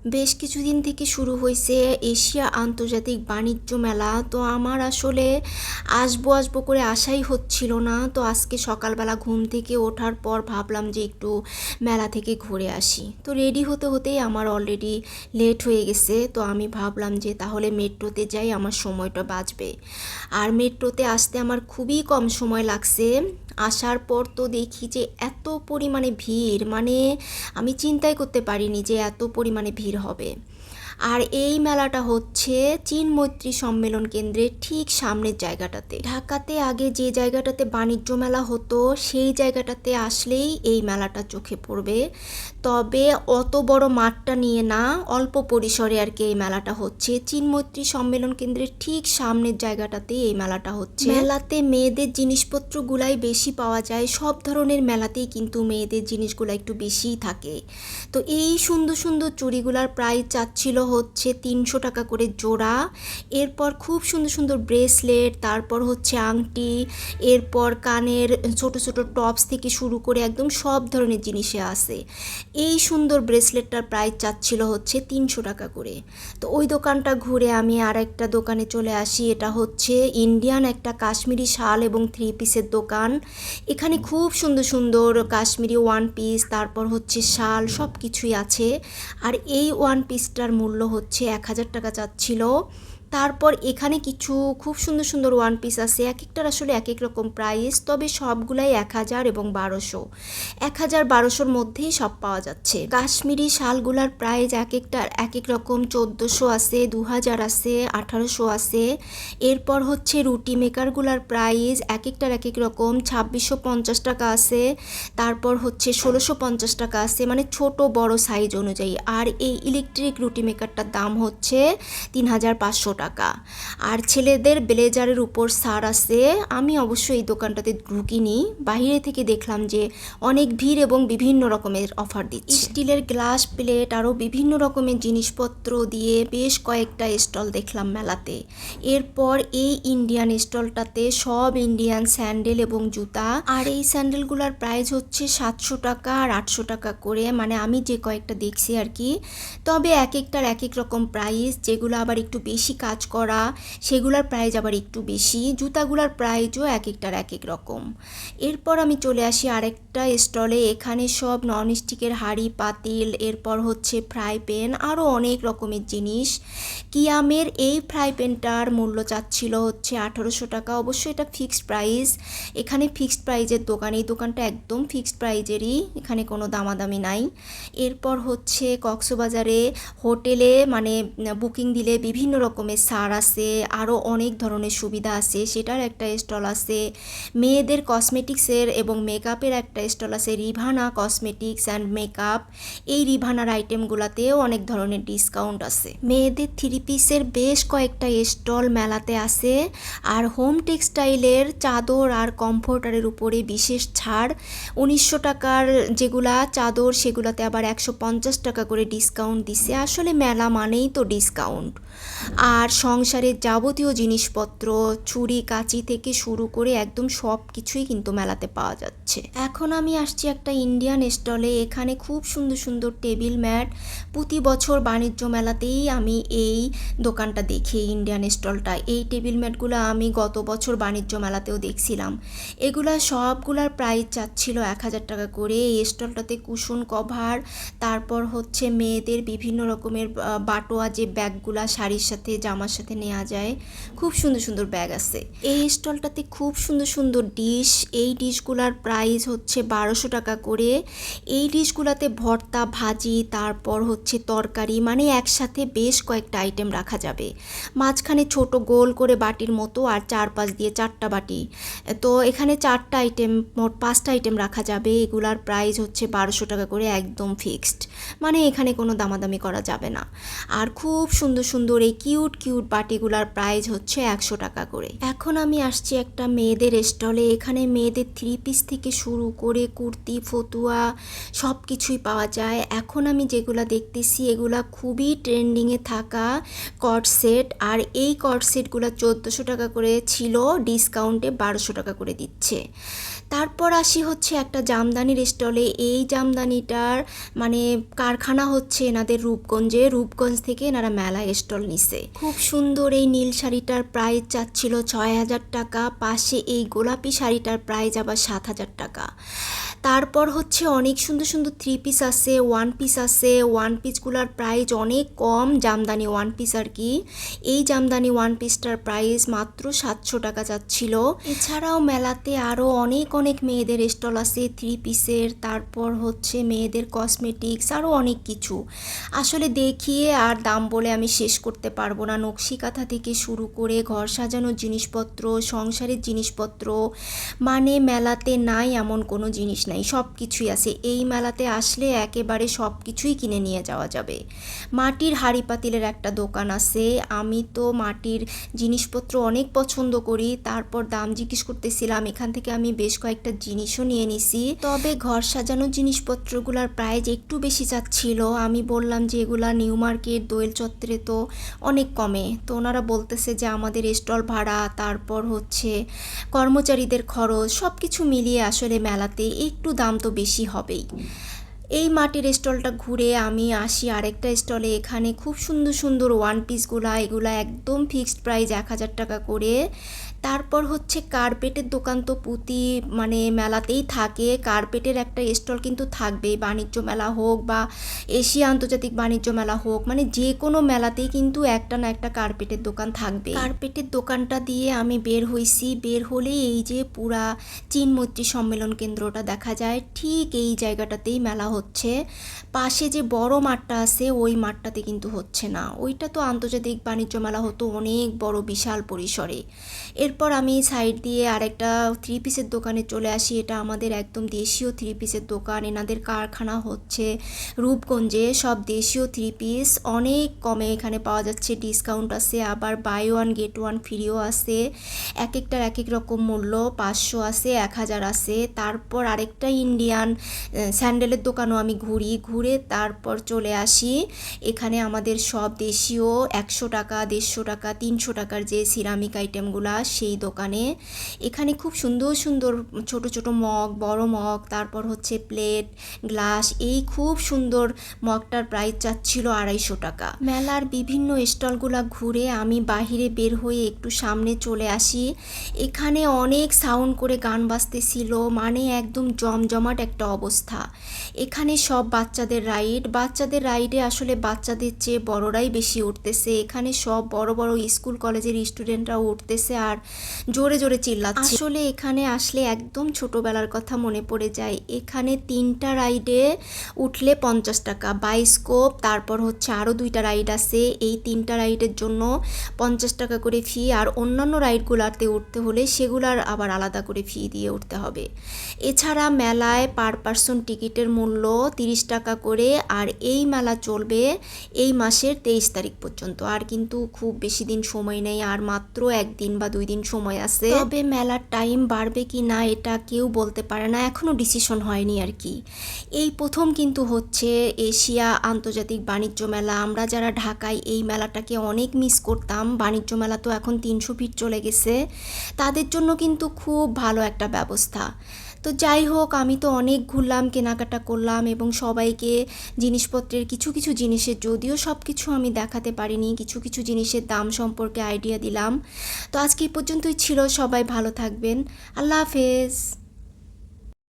বেশ কিছুদিন থেকে শুরু হয়েছে এশিয়া আন্তর্জাতিক বাণিজ্য মেলা। তো আমার আসলে আসবো আসবো করে আশাই হচ্ছিল না। তো আজকে সকালবেলা ঘুম থেকে ওঠার পর ভাবলাম যে একটু মেলা থেকে ঘুরে আসি। তো রেডি হতে হতেই আমার অলরেডি লেট হয়ে গেছে। তো আমি ভাবলাম যে তাহলে মেট্রোতে যাই, আমার সময়টা বাঁচবে। আর মেট্রোতে আসতে আমার খুবই কম সময় লাগছে। আসার পর তো দেখি যে এত পরিমাণে ভিড়, মানে আমি চিন্তাই করতে পারিনি যে এত পরিমাণে ভিড় হবে। আর এই মেলাটা হচ্ছে চীন মৈত্রী সম্মেলন কেন্দ্রের ঠিক সামনের জায়গাটাতে। ঢাকাতে আগে যে জায়গাটাতে বাণিজ্য মেলা হতো সেই জায়গাটাতে আসলেই এই মেলাটা চোখে পড়বে। তবে অত বড় মাঠটা নিয়ে না, অল্প পরিসরে আর কি এই মেলাটা হচ্ছে। চীন মৈত্রী সম্মেলন কেন্দ্রের ঠিক সামনের জায়গাটাতেই এই মেলাটা হচ্ছে। মেলাতে মেয়েদের জিনিসপত্রগুলাই বেশি পাওয়া যায়, সব ধরনের মেলাতেই কিন্তু মেয়েদের জিনিসগুলো একটু বেশিই থাকে। তো এই সুন্দর সুন্দর চুড়িগুলার প্রাইস চাচ্ছিল হচ্ছে 300 টাকা করে জোড়া। এরপর খুব সুন্দর সুন্দর ব্রেসলেট, তারপর হচ্ছে আংটি, এরপর কানের ছোট ছোট টপস থেকে শুরু করে একদম সব ধরনের জিনিসে আছে। এই সুন্দর ব্রেসলেটটার প্রাইস চাচ্ছিল হচ্ছে 300 টাকা করে। তো ওই দোকানটা ঘুরে আমি আর একটা দোকানে চলে আসি। এটা হচ্ছে ইন্ডিয়ান একটা কাশ্মীরি শাল এবং 3 পিসের দোকান। এখানে খুব সুন্দর সুন্দর কাশ্মীরি ওয়ান পিস, তারপর হচ্ছে শাল, সব কিছুই আছে। আর এই ওয়ান পিসটার মূল্য হচ্ছে 1000 টাকা চাচ্ছিল। তারপর এখানে কিছু খুব সুন্দর সুন্দর ওয়ান পিস আছে, এক একটার আসলে এক এক রকম প্রাইস, তবে সবগুলাই 1000 এবং 1200, 1000-1200-র মধ্যেই সব পাওয়া যাচ্ছে। কাশ্মীরি শালগুলার প্রাইস এক একটার এক এক রকম, 1400 আছে, 2000 আছে, 1800 আছে। এরপর হচ্ছে রুটি মেকারগুলার প্রাইস এক একটার এক এক রকম, 2650 টাকা আছে, তারপর হচ্ছে 1650 টাকা আছে, মানে ছোট বড় সাইজ অনুযায়ী। আর এই ইলেকট্রিক রুটি মেকারটার দাম হচ্ছে 3500 টাকা। আর ছেলেদের ব্লেজারের উপর ছাড় আছে। আমি অবশ্য এই দোকানটাতে ঢুকিনি, বাইরে থেকে দেখলাম যে অনেক ভিড় এবং বিভিন্ন রকমের অফার দিচ্ছে। স্টিলের গ্লাস প্লেট আরও বিভিন্ন রকমের জিনিসপত্র দিয়ে বেশ কয়েকটা স্টল দেখলাম মেলাতে। এরপর এই ইন্ডিয়ান স্টলটাতে সব ইন্ডিয়ান স্যান্ডেল এবং জুতা। আর এই স্যান্ডেলগুলোর প্রাইস হচ্ছে 700 টাকা আর 800 টাকা করে, মানে আমি যে কয়েকটা দেখছি আর কি। তবে এক একটার এক এক রকম প্রাইস, যেগুলো আবার একটু বেশি কাজ করা সেগুলোর প্রাইস আবার একটু বেশি। জুতাগুলোর প্রাইসও এক একটার এক এক রকম। এরপর আমি চলে আসি আরেকটা স্টলে। এখানে সব ননস্টিকের হাঁড়ি পাতিল, এরপর হচ্ছে ফ্রাই প্যান, আরও অনেক রকমের জিনিস। কিয়ামের এই ফ্রাই প্যানটার মূল্য চাচ্ছিল হচ্ছে 1800 টাকা। অবশ্যই এটা ফিক্সড প্রাইস, এখানে ফিক্সড প্রাইজের দোকান, এই দোকানটা একদম ফিক্সড প্রাইজেরই, এখানে কোনো দামাদামি নাই। এরপর হচ্ছে কক্সবাজারে হোটেলে মানে বুকিং দিলে বিভিন্ন রকমের ছাড় আছে, আরও অনেক ধরনের সুবিধা আছে, সেটার একটা স্টল আছে। মেয়েদের কসমেটিক্সের এবং মেকআপের একটা স্টল আছে, রিভানা কসমেটিক্স অ্যান্ড মেকআপ। এই রিভানার আইটেমগুলোতেও অনেক ধরনের ডিসকাউন্ট আছে। মেয়েদের 3 পিসের বেশ কয়েকটা স্টল মেলাতে আছে। আর হোম টেক্সটাইলের চাদর আর কমফোর্টারের উপরে বিশেষ ছাড়, 1900 টাকার যেগুলা চাদর সেগুলাতে আবার 150 টাকা করে ডিসকাউন্ট দিছে। আসলে মেলা মানেই তো ডিসকাউন্ট। আর সংসারের যাবতীয় জিনিসপত্র, ছুরি কাঁচি থেকে শুরু করে একদম সব কিছুই কিন্তু মেলাতে পাওয়া যাচ্ছে। এখন আমি আসছি একটা ইন্ডিয়ান স্টলে। এখানে খুব সুন্দর সুন্দর টেবিল ম্যাট, প্রতি বছর বাণিজ্য মেলাতেই আমি এই দোকানটা দেখি, ইন্ডিয়ান স্টলটা। এই টেবিল ম্যাটগুলো আমি গত বছর বাণিজ্য মেলাতেও দেখছিলাম। এগুলা সবগুলার প্রাইস চাচ্ছিল 1000 টাকা করে। এই স্টলটাতে কুশন কভার, তারপর হচ্ছে মেয়েদের বিভিন্ন রকমের বাটোয়া যে ব্যাগগুলা শাড়ির সাথে জামার সাথে নেওয়া যায়, খুব সুন্দর সুন্দর ব্যাগ আছে। এই স্টলটাতে খুব সুন্দর সুন্দর ডিশ, এই ডিশগুলার প্রাইস হচ্ছে 1200 টাকা করে। এই ডিশগুলাতে ভর্তা, ভাজি, তারপর হচ্ছে তরকারি, মানে একসাথে বেশ কয়েকটা আইটেম রাখা যাবে। মাঝখানে ছোট গোল করে বাটির মতো, আর চারপাশ দিয়ে 4টা বাটি। তো এখানে 4টা আইটেম, মোট 5টা আইটেম রাখা যাবে। এগুলার প্রাইস হচ্ছে 1200 টাকা করে, একদম ফিক্সড, মানে এখানে কোনো দামাদামি করা যাবে না। আর খুব সুন্দর সুন্দর এই কিউট কিউট বাটিগুলার প্রাইস হচ্ছে 100 টাকা করে। এখন আমি আসছি একটা মেয়েদের স্টলে। এখানে মেয়েদের 3 পিস থেকে শুরু করে কুর্তি, ফতুয়া, সব কিছুই পাওয়া যায়। এখন আমি যেগুলা দেখতেছি এগুলা খুবই ট্রেন্ডিংয়ে থাকা কট সেট। আর এই কট সেটগুলো 1400 টাকা করে ছিল, ডিসকাউন্টে 1200 টাকা করে দিচ্ছে। তারপর আসি হচ্ছে একটা জামদানির স্টলে। এই জামদানিটার মানে কারখানা হচ্ছে এনাদের রূপগঞ্জ থেকে এনারা মেলায় স্টল নিছে। খুব সুন্দর এই নীল শাড়িটার প্রাইস চাচ্ছিল 6,000 টাকা, পাশে এই গোলাপি শাড়িটার প্রাইস আবার 7,000 টাকা। তারপর হচ্ছে অনেক সুন্দর সুন্দর 3 পিস আছে, 1 পিস আছে। 1 পিসগুলোর প্রাইস অনেক কম, জামদানি 1 পিস আর কি। এই জামদানি 1 পিসটার প্রাইস মাত্র 700 টাকা যাচ্ছিল। এছাড়াও মেলাতে আরও অনেক অনেক মেয়েদের স্টল আছে 3 পিসের, তারপর হচ্ছে মেয়েদের কসমেটিক্স, আরও অনেক কিছু। আসলে দেখিয়ে আর দাম বলে আমি শেষ করতে পারবো না। নকশি কাঁথা থেকে শুরু করে ঘর সাজানোর জিনিসপত্র, সংসারের জিনিসপত্র, মানে মেলাতে নাই এমন কোনো জিনিস নাই, সব কিছুই আছে। এই মেলাতে আসলে একেবারে সব কিছুই কিনে নিয়ে যাওয়া যাবে। মাটির হাঁড়ি পাতিলের একটা দোকান আছে। আমি তো মাটির জিনিসপত্র অনেক পছন্দ করি, তারপর দাম জিজ্ঞেস করতেছিলাম। এখান থেকে আমি বেশ কয়েকটা জিনিসও নিয়ে নিছি। তবে ঘর সাজানোর জিনিসপত্রগুলোর প্রাইস একটু বেশি চাচ্ছিল। আমি বললাম যে এগুলা নিউ মার্কেট দোয়েল চত্বরে তো অনেক কমে। তো ওনারা বলতেছে যে আমাদের স্টল ভাড়া, তারপর হচ্ছে কর্মচারীদের খরচ, সব কিছু মিলিয়ে আসলে মেলাতে একটু দাম তো বেশি হবেই। এই মাটির স্টলটা ঘুরে আমি আসি আরেকটা স্টলে। এখানে খুব সুন্দর সুন্দর 1 পিসগুলা, এগুলা একদম ফিক্সড প্রাইস 1,000 টাকা করে। তারপর হচ্ছে কার্পেটের দোকান তো প্রতি মানে মেলাতেই থাকে। কার্পেটের একটা স্টল কিন্তু থাকবেই, বাণিজ্য মেলা হোক বা এশিয়া আন্তর্জাতিক বাণিজ্য মেলা হোক, মানে যে কোনো মেলাতেই কিন্তু একটা না একটা কার্পেটের দোকান থাকবে। কার্পেটের দোকানটা দিয়ে আমি বের হইছি। বের হলেই এই যে পুরা চীন মৈত্রী সম্মেলন কেন্দ্রটা দেখা যায়, ঠিক এই জায়গাটাতেই মেলা হচ্ছে। পাশে যে বড় মাঠটা আছে ওই মাঠটাতে কিন্তু হচ্ছে না, ওইটা তো আন্তর্জাতিক বাণিজ্য মেলা হতো অনেক বড় বিশাল পরিসরে। এরপর আমি সাইড দিয়ে আরেকটা 3 পিসের দোকানে চলে আসি। এটা আমাদের একদম দেশীয় 3 পিসের দোকান। এনাদের কারখানা হচ্ছে রূপগঞ্জে। সব দেশীয় 3 পিস অনেক কমে এখানে পাওয়া যাচ্ছে, ডিসকাউন্ট আছে, আবার বাই 1 গেট 1 ফ্রিও আছে। এক একটার এক এক রকম মূল্য, 500 আছে, 1000 আছে। তারপর আরেকটা ইন্ডিয়ান স্যান্ডেলের দোকানও আমি ঘুরে তারপর চলে আসি। এখানে আমাদের সব দেশীয় 100 টাকা, 150 টাকা, 300 টাকার যে সিরামিক আইটেমগুলা সেই দোকানে। এখানে খুব সুন্দর সুন্দর ছোট ছোট মগ, বড় মগ, তারপর হচ্ছে প্লেট, গ্লাস। এই খুব সুন্দর মগটার প্রাইস চাচ্ছিল 250 টাকা। মেলার বিভিন্ন স্টলগুলা ঘুরে আমি বাহিরে বের হয়ে একটু সামনে চলে আসি। এখানে অনেক সাউন্ড করে গান বাজতেছিল, মানে একদম জমজমাট একটা অবস্থা। এখানে সব বাচ্চাদের রাইডে আসলে বাচ্চাদের চেয়ে বড়রাই বেশি উঠতেছে। এখানে সব বড় বড় স্কুল কলেজের স্টুডেন্টরা উঠতেছে আর জোরে জোরে চিল্লাচ্ছে। আসলে এখানে আসলে একদম ছোটবেলার কথা মনে পড়ে যায়। এখানে 3টা রাইডে উঠলে 50 টাকা, বাইস্কোপ, তারপর হচ্ছে আরও 2টা রাইড আছে। এই 3টা রাইডের জন্য 50 টাকা করে ফি, আর অন্যান্য রাইডগুলোতে উঠতে হলে সেগুলার আবার আলাদা করে ফি দিয়ে উঠতে হবে। এছাড়া মেলায় পার পার্সন টিকিটের মূল্য 30 টাকা করে। আর এই মেলা চলবে এই মাসের 23 তারিখ পর্যন্ত। আর কিন্তু খুব বেশি দিন সময় নেই, আর মাত্র 1 দিন বা 2 দিন সময় আছে। তবে মেলার টাইম বাড়বে কি না এটা কেউ বলতে পারে না, এখনো ডিসিশন হয়নি আর কি। এই প্রথম কিন্তু হচ্ছে এশিয়া আন্তর্জাতিক বাণিজ্য মেলা। আমরা যারা ঢাকায় এই মেলাটাকে অনেক মিস করতাম, বাণিজ্য মেলা তো এখন 300 ফিট চলে গেছে, তাদের জন্য কিন্তু খুব ভালো একটা ব্যবস্থা। তো যাই হোক, আমি তো অনেক ঘুরলাম, কেনাকাটা করলাম এবং সবাইকে জিনিসপত্রের কিছু কিছু জিনিসের, যদিও সব কিছু আমি দেখাতে পারিনি, কিছু কিছু জিনিসের দাম সম্পর্কে আইডিয়া দিলাম। তো আজকে এই পর্যন্তই ছিল। সবাই ভালো থাকবেন। আল্লাহ হাফেজ।